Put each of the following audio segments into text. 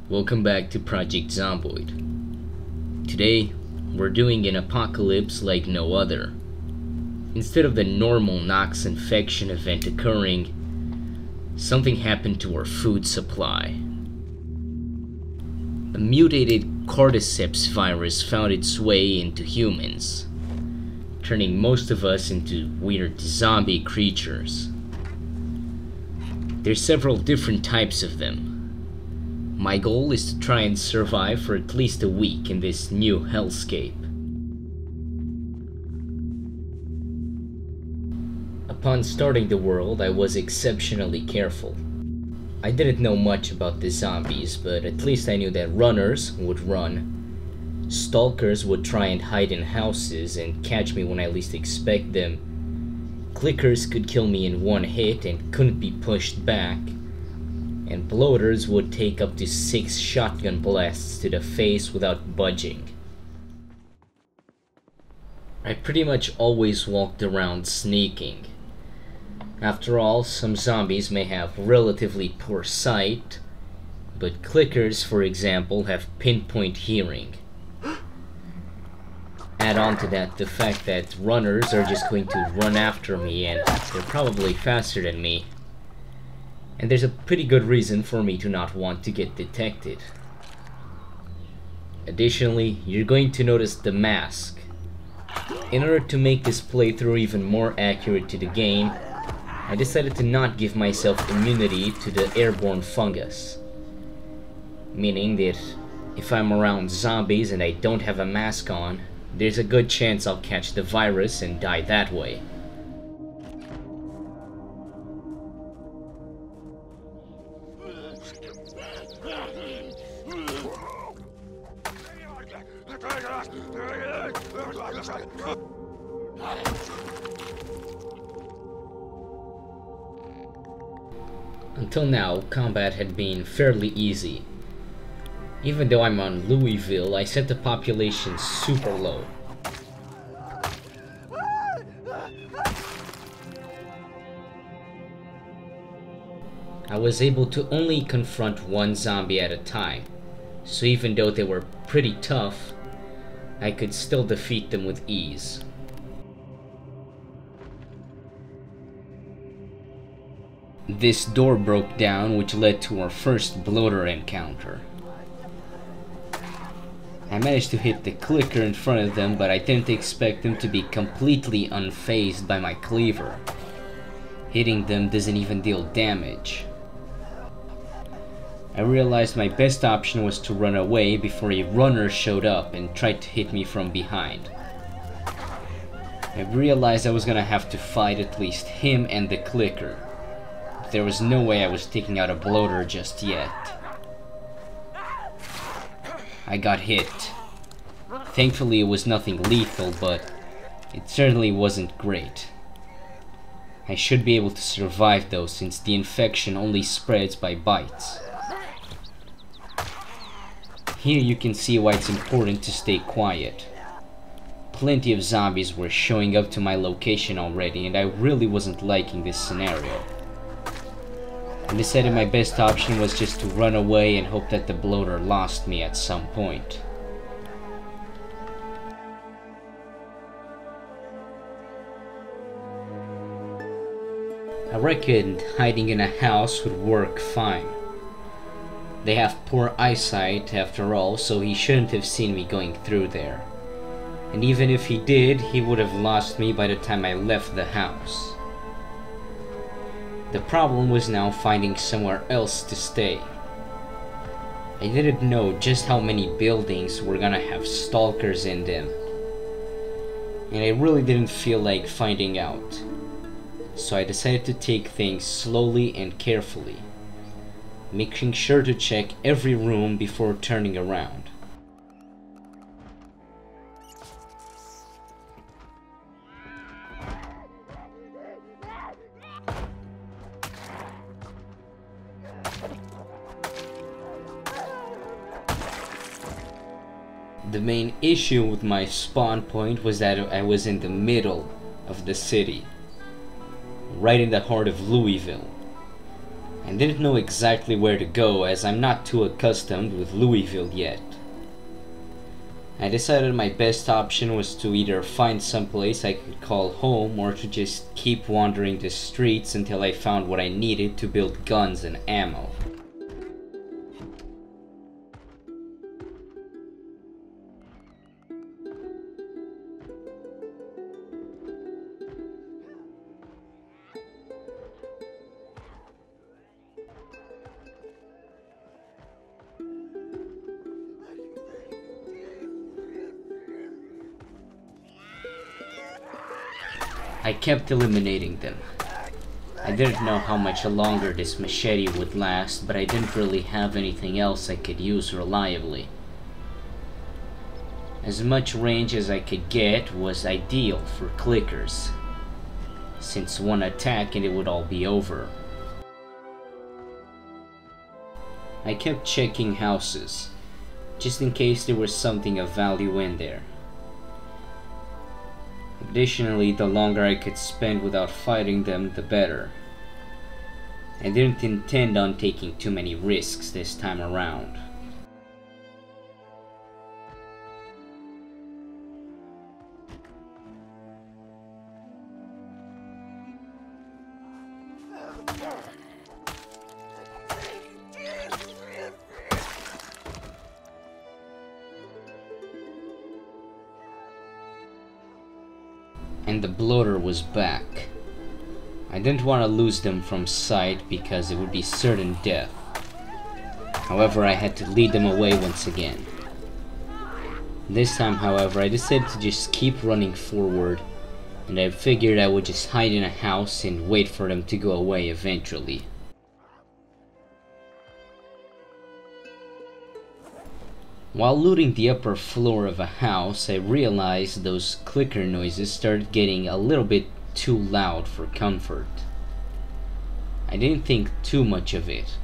Welcome back to Project Zomboid. Today, we're doing an apocalypse like no other. Instead of the normal Knox infection event occurring, something happened to our food supply. A mutated CORDYCEPS virus found its way into humans, turning most of us into weird zombie creatures. There's several different types of them. My goal is to try and survive for at least a week in this new hellscape. Upon starting the world, I was exceptionally careful. I didn't know much about the zombies, but at least I knew that runners would run, stalkers would try and hide in houses and catch me when I least expect them, clickers could kill me in one hit and couldn't be pushed back, and bloaters would take up to 6 shotgun blasts to the face without budging. I pretty much always walked around sneaking. After all, some zombies may have relatively poor sight, but clickers, for example, have pinpoint hearing. Add on to that the fact that runners are just going to run after me and they're probably faster than me. And there's a pretty good reason for me to not want to get detected. Additionally, you're going to notice the mask. In order to make this playthrough even more accurate to the game, I decided to not give myself immunity to the airborne fungus. Meaning that if I'm around zombies and I don't have a mask on, there's a good chance I'll catch the virus and die that way. Until now, combat had been fairly easy. Even though I'm on Louisville, I set the population super low. I was able to only confront one zombie at a time, so even though they were pretty tough, I could still defeat them with ease. This door broke down, which led to our first bloater encounter. I managed to hit the clicker in front of them, but I didn't expect them to be completely unfazed by my cleaver. Hitting them doesn't even deal damage. I realized my best option was to run away before a runner showed up and tried to hit me from behind. I realized I was gonna have to fight at least him and the clicker. There was no way I was taking out a bloater just yet. I got hit. Thankfully it was nothing lethal, but it certainly wasn't great. I should be able to survive though, since the infection only spreads by bites. Here you can see why it's important to stay quiet. Plenty of zombies were showing up to my location already, and I really wasn't liking this scenario. I decided my best option was just to run away and hope that the bloater lost me at some point. I reckoned hiding in a house would work fine. They have poor eyesight after all, so he shouldn't have seen me going through there. And even if he did, he would have lost me by the time I left the house. The problem was now finding somewhere else to stay. I didn't know just how many buildings were gonna have stalkers in them, and I really didn't feel like finding out. So I decided to take things slowly and carefully, making sure to check every room before turning around. The main issue with my spawn point was that I was in the middle of the city, right in the heart of Louisville. I didn't know exactly where to go as I'm not too accustomed with Louisville yet. I decided my best option was to either find some place I could call home or to just keep wandering the streets until I found what I needed to build guns and ammo. I kept eliminating them. I didn't know how much longer this machete would last, but I didn't really have anything else I could use reliably. As much range as I could get was ideal for clickers, since one attack and it would all be over. I kept checking houses, just in case there was something of value in there. Additionally, the longer I could spend without fighting them, the better. I didn't intend on taking too many risks this time around. And the bloater was back. I didn't want to lose them from sight because it would be certain death. However, I had to lead them away once again. This time, however, I decided to just keep running forward, and I figured I would just hide in a house and wait for them to go away eventually. While looting the upper floor of a house, I realized those clicker noises started getting a little bit too loud for comfort. I didn't think too much of it.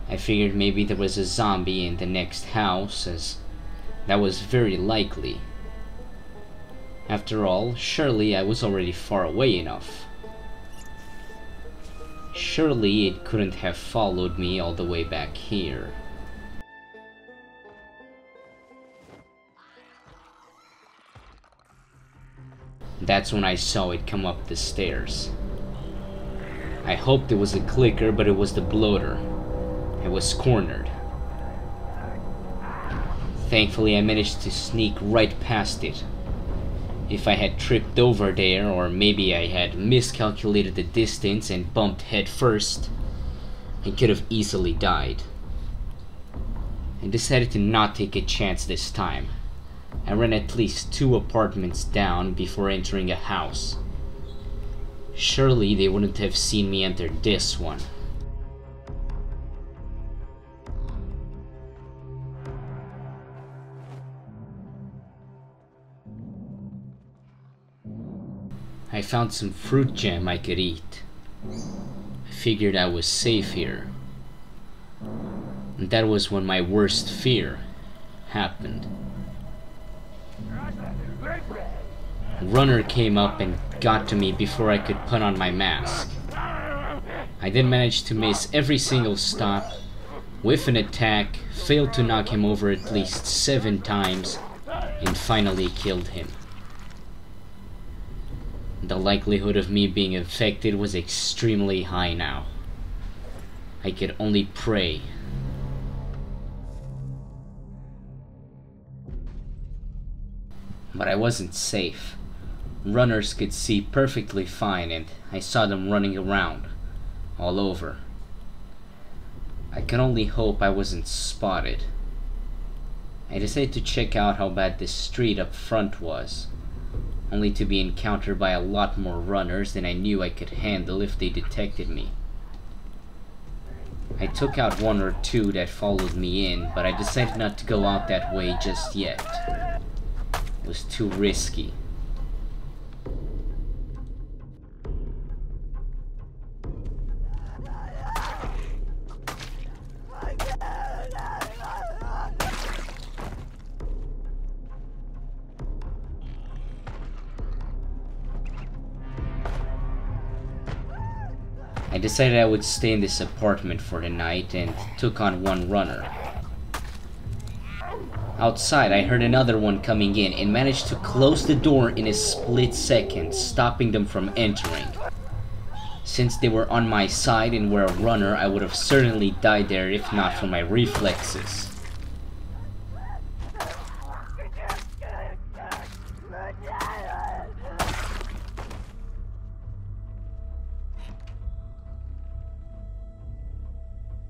I figured maybe there was a zombie in the next house, as that was very likely. After all, surely I was already far away enough. Surely it couldn't have followed me all the way back here. That's when I saw it come up the stairs. I hoped it was a clicker, but it was the bloater. I was cornered. Thankfully, I managed to sneak right past it. If I had tripped over there, or maybe I had miscalculated the distance and bumped head first, I could have easily died. I decided to not take a chance this time. I ran at least 2 apartments down before entering a house. Surely they wouldn't have seen me enter this one. I found some fruit jam I could eat. I figured I was safe here. And that was when my worst fear happened. A runner came up and got to me before I could put on my mask. I then managed to miss every single stop, whiff an attack, failed to knock him over at least 7 times, and finally killed him. The likelihood of me being infected was extremely high now. I could only pray. But I wasn't safe. Runners could see perfectly fine, and I saw them running around, all over. I could only hope I wasn't spotted. I decided to check out how bad this street up front was, only to be encountered by a lot more runners than I knew I could handle if they detected me. I took out 1 or 2 that followed me in, but I decided not to go out that way just yet. It was too risky. I I decided I would stay in this apartment for the night and took on one runner. Outside, I heard another one coming in and managed to close the door in a split second, stopping them from entering. Since they were on my side and were a runner, I would have certainly died there if not for my reflexes.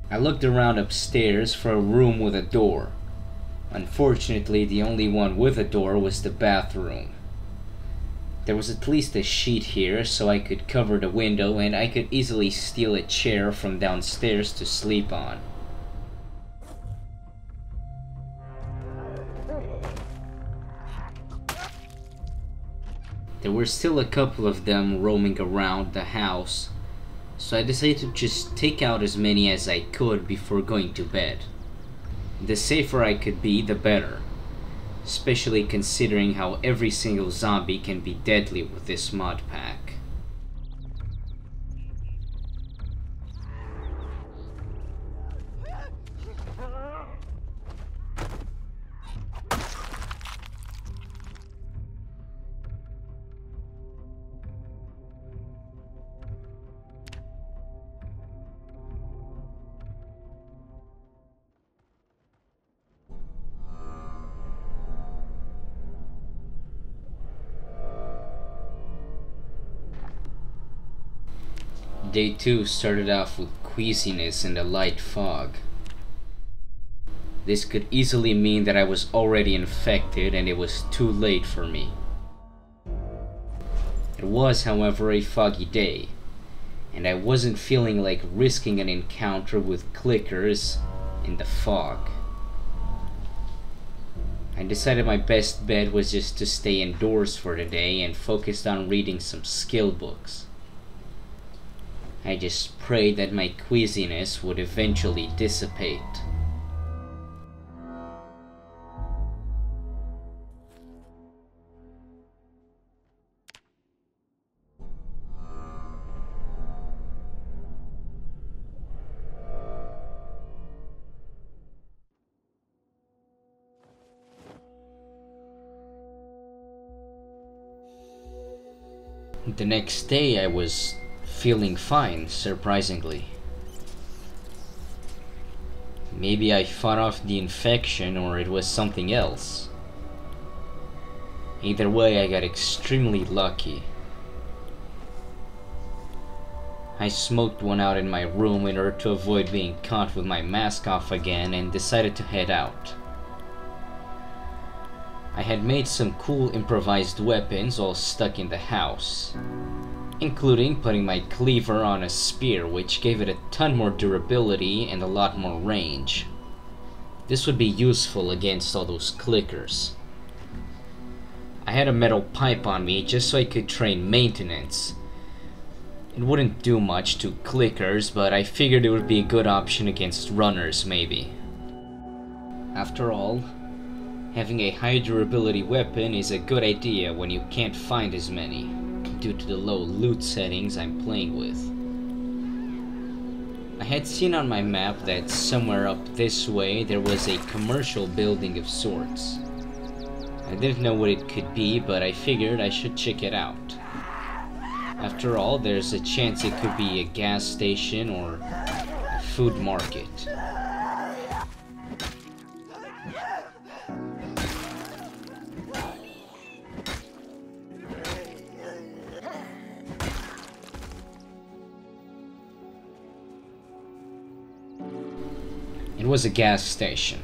I looked around upstairs for a room with a door. Unfortunately, the only one with a door was the bathroom. There was at least a sheet here, so I could cover the window and I could easily steal a chair from downstairs to sleep on. There were still a couple of them roaming around the house, so I decided to just take out as many as I could before going to bed. The safer I could be, the better, especially considering how every single zombie can be deadly with this mod pack. Day 2 started off with queasiness and a light fog. This could easily mean that I was already infected and it was too late for me. It was, however, a foggy day, and I wasn't feeling like risking an encounter with clickers in the fog. I decided my best bet was just to stay indoors for the day and focused on reading some skill books. I just prayed that my queasiness would eventually dissipate. The next day I was feeling fine, surprisingly. Maybe I fought off the infection or it was something else. Either way, I got extremely lucky. I smoked one out in my room in order to avoid being caught with my mask off again and decided to head out. I had made some cool improvised weapons all stuck in the house, including putting my cleaver on a spear, which gave it a ton more durability and a lot more range. This would be useful against all those clickers. I had a metal pipe on me just so I could train maintenance. It wouldn't do much to clickers, but I figured it would be a good option against runners, maybe. After all, having a high durability weapon is a good idea when you can't find as many, due to the low loot settings I'm playing with. I had seen on my map that somewhere up this way there was a commercial building of sorts. I didn't know what it could be, but I figured I should check it out. After all, there's a chance it could be a gas station or a food market. It was a gas station.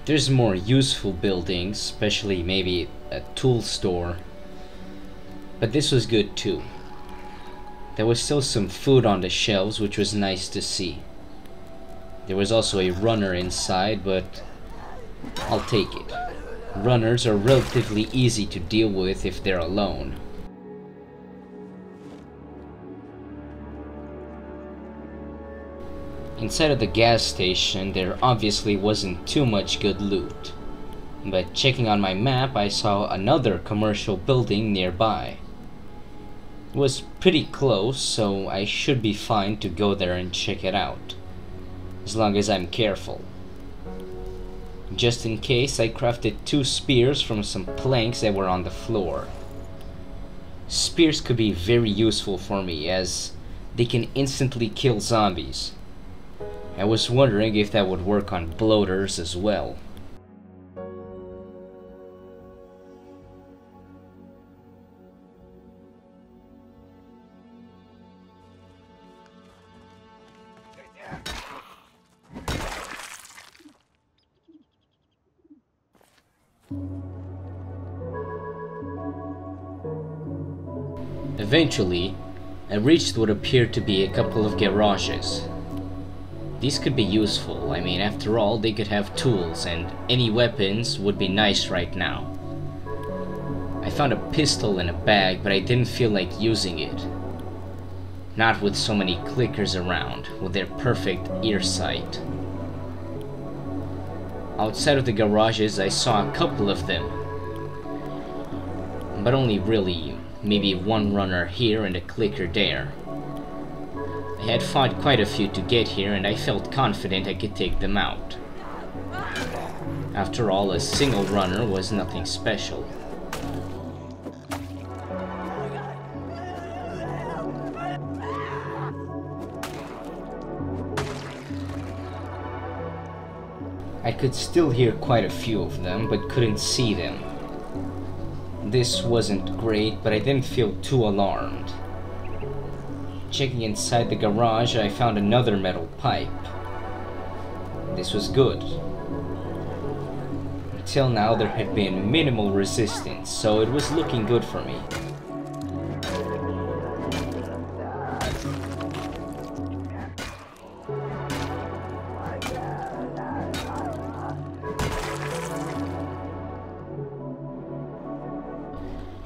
There's more useful buildings, especially maybe a tool store, but this was good too. There was still some food on the shelves, which was nice to see. There was also a runner inside, but I'll take it. Runners are relatively easy to deal with if they're alone. Inside of the gas station, there obviously wasn't too much good loot, but checking on my map, I saw another commercial building nearby. It was pretty close, so I should be fine to go there and check it out. As long as I'm careful. Just in case, I crafted 2 spears from some planks that were on the floor. Spears could be very useful for me, as they can instantly kill zombies. I was wondering if that would work on bloaters as well. Eventually, I reached what appeared to be a couple of garages. These could be useful. I mean, after all, they could have tools, and any weapons would be nice right now. I found a pistol in a bag, but I didn't feel like using it. Not with so many clickers around, with their perfect ear sight. Outside of the garages, I saw a couple of them. But only really, maybe one runner here and a clicker there. I had fought quite a few to get here, and I felt confident I could take them out. After all, a single runner was nothing special. I could still hear quite a few of them, but couldn't see them. This wasn't great, but I didn't feel too alarmed. Checking inside the garage, I found another metal pipe. This was good. Until now, there had been minimal resistance, so it was looking good for me.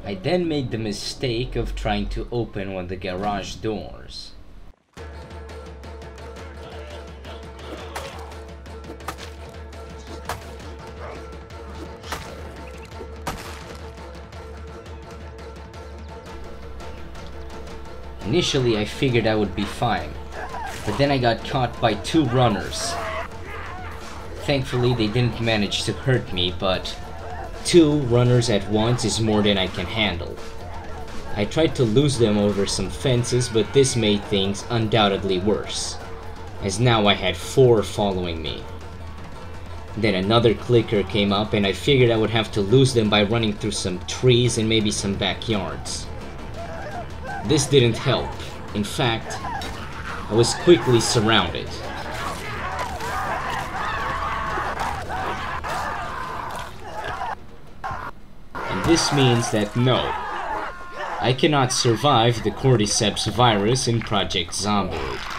I then made the mistake of trying to open one of the garage doors. Initially, I figured I would be fine, but then I got caught by 2 runners. Thankfully, they didn't manage to hurt me, but 2 runners at once is more than I can handle. I tried to lose them over some fences, but this made things undoubtedly worse, as now I had 4 following me. Then another clicker came up, and I figured I would have to lose them by running through some trees and maybe some backyards. This didn't help. In fact, I was quickly surrounded. This means that no, I cannot survive the CORDYCEPS virus in Project Zomboid.